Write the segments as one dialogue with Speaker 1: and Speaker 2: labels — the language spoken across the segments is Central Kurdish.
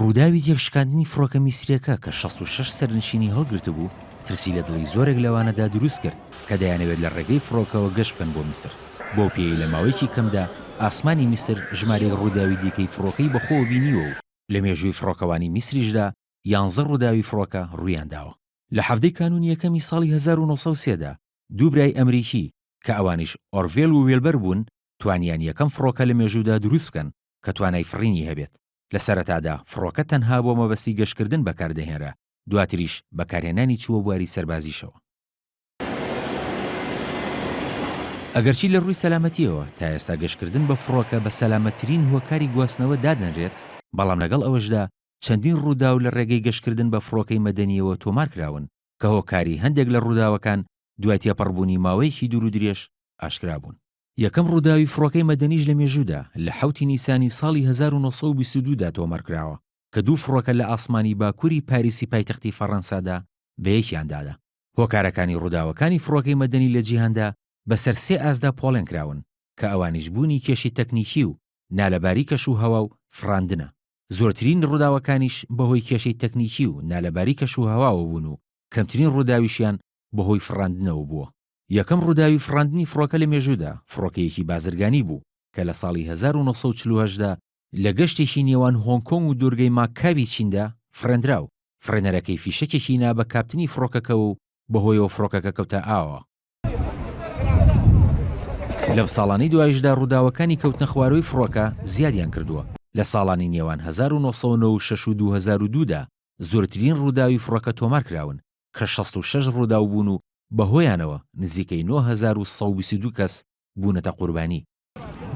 Speaker 1: ڕووداوی تێکشکاندنی فڕۆکە میسریەکە کە 66 سەرنشینی هەڵگرت بوو ترسی لە دڵی زۆرێک لەوانەدا دروست کرد کە دەیانەوێت لە ڕێگەی فڕۆکەوە گەشت بکەن بۆ میسر. بۆ پێی لە ماوەیەکی کەمدا ئاسمانی میسر ژمارەی ڕووداوی دیکەی فڕۆکەی بەخۆوە بینیوە و لە مێژووی فڕۆکەوانی میسریشدا 11 ڕووداوی فڕۆکە ڕوویان داوە. لە حەفتەی کانونی یەکەمی ساڵی 1930دا دوو برای ئەمریکی کە ئەوانیش ئۆرڤێل و وێلبەر بوون توانیان یەکەم فڕۆکە لە مێژوودا دروست بکەن کە توانای فڕینی هەبێت. لە سەرەتادا فڕۆکە تەنها بۆ مەبەستی گەشتکردن بەکاردەهێنرا، دواتریش بەکارهێنانی چووە بواری سەربازیشەوە. ئەگەرچی لە ڕووی سەلامەتیەوە تا ئێستا گەشتکردن بە فڕۆکە بە سەلامەتترین هۆکاری گواستنەوە دادەنرێت، بەڵام لەگەڵ ئەوەشدا چەندین ڕووداو لە ڕێگەی گەشتکردن بە فڕۆکەی مەدەنیەوە تۆمار کراون کە هۆکاری هەندێک لە ڕووداوەکان دوای تێپەڕبوونی ماوەیەکی دوور و درێژ ئاشکرا بوون. یەکەم ڕووداوی فڕۆکەی مەدەنیش لە مێژوودا لە 7 نیسانی ساڵی 1922دا تۆمارکراوە کە دوو فڕۆکە لە ئاسمانی باکووری پاریسی پایتەختی فەڕەنسادا بەیەکیاندادا. هۆکارەکانی ڕووداوەکانی فڕۆکەی مەدەنی لە جیهاندا بەسەر 3 ئاسدا پۆڵێن کراون کە ئەوانیش بوونی کێشی تەکنیکی و نالەباری کەش و هەوا و فڕاندنە. زۆرترین ڕووداوەکانیش بەهۆی کێشەی تەکنیکی و نالەباری کەش و هەواوە بوون و کەمترین ڕووداویشیان بەهۆی فڕاندنەوە بووە. یەکەم ڕووداوی فڕاندنی فڕۆکە لە مێژوودا فڕۆکەیەکی بازرگانی بوو کە لە ساڵی 1940دا لە گەشتێکی نێوان هۆنگکۆنگ و دوورگەی ماکاوی چیندا فرێنراو. فرێنەرەکەی فیشەکێکی نا بە کاپتنی فڕۆکەکە و بەهۆیەوە فڕۆکەکە کەوتە ئاوە. لەم ساڵانەی دوایشدا ڕووداوەکانی کەوتنە خوارەوەی فڕۆکە زیادیان کردووە. لە ساڵانی نێوان 1996 و 2002دا زۆرترین ڕووداوی فڕۆکە تۆمار کراون کە 66 ڕووداو بوون و بەهۆیانەوە نزیکەی 9122 کەس بوونەتە قوربانی.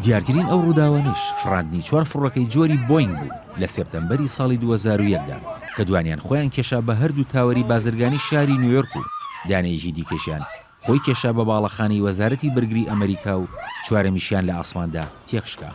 Speaker 1: دیارترین ئەو ڕووداوانش فڕاندنی 4 فڕۆکەی جۆری بۆینگ بوو لە سێپتەمبەری ساڵی 2001دا کە دوانیان خۆیان کێشا بە هەردوو تاوەری بازرگانی شاری نیویۆرک و دانەیەکی دیکەشیان خۆی کێشا بە باڵەخانی وەزارەتی بەرگری ئەمریکا و چوارەمیشیان لە ئاسماندا تێکشکا.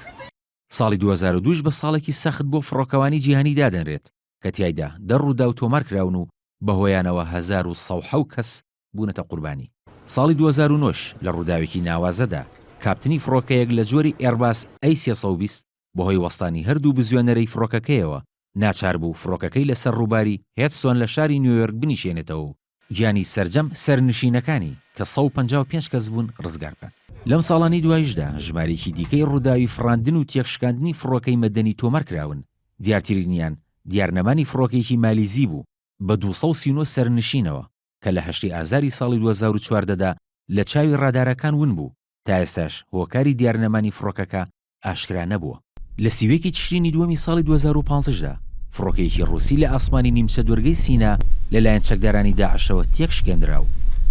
Speaker 1: ساڵی 2002 بە ساڵێکی سەخت بۆ فڕۆکەوانی جیهانی دادەنرێت کە تیایدا 10 ڕووداو تۆمار کراون و بەهۆیانەوە 1170 کەس بوونەتە قوربانی. ساڵی 2009 لە ڕووداوێکی ناوازەدا کاپتنی فڕۆکەیەک لە جۆری ئێرباس A320 بەهۆی وەستانی هەردوو بزوێنەرەی فڕۆکەکەیەوە ناچار بوو فڕۆکەکەی لەسەر ڕووباری هێدسۆن لە شاری نیویۆرک بنیشێنێتەوە و گیانی سەرجەم سەرنشینەکانی کە 155 کەس بوون ڕزگار بکەن. لەم ساڵانی دوایشدا ژمارەیەکی دیکەی ڕووداوی فڕاندن و تێکشکاندنی فڕۆکەی مەدەنی تۆمار کراون. دیارترینیان دیارنەمانی فڕۆکەیەکی مالیزی بوو بە 239 سەرنشینەوە کە لە 8 ئازاری ساڵی 2014دا لە چاوی ڕادارەکان ون بوو. تا ئێستاش هۆکاری دیارنەمانی فڕۆکەکە ئاشکرا نەبووە. لە سیوێکی تشرینی دووەمی ساڵی 2015دا فڕۆکەیەکی ڕووسی لە ئاسمانی نیمچە دوورگەی سینا لەلایەن چەکدارانی داعشەوە تێکشکێنرا و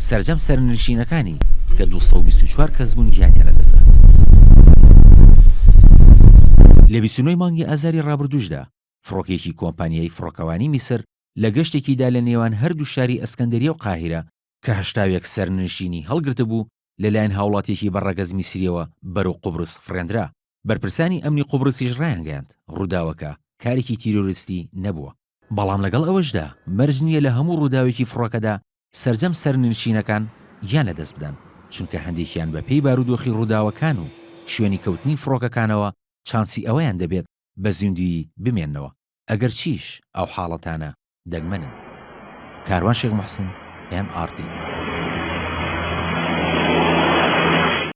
Speaker 1: سەرجەم سەرنشینەکانی کە 224 کەس بوون گیانیان لەدەستدا. لە 29 مانگی ئازاری ڕابردووشدا فڕۆکێکی کۆمپانیای فڕۆکەوانی میسر لە گەشتێکیدا لە نێوان هەردوو شاری ئەسکەندەریە و قاهیرە کە 80 سەرنشینی هەڵگرتە بوو لەلایەن هاوڵاتێکی بەڕەگەز میسریەوە بەرەو قوبرس فرێنرا. بەرپرسانی ئەمنی قوبرسیش ڕایانگەاند ڕووداوەکە کارێکی تیرۆریستی نەبووە. بەڵام لەگەڵ ئەوەشدا مەرج نییە لە هەموو ڕووداوێکی فڕۆکەدا سەرجەم سەرنشینەکان یان لەدەست بدەن، چونکە هەندێکیان بە پێی بارودۆخی ڕووداوەکان و شوێنی کەوتنی فڕۆکەکانەوە چانسی ئەوەیان دەبێت بە زیندوی بمێننەوە. ئەگەر چیش ئەو حاڵەتانە دەگمەنن. کاروان شێخ موحسین NRT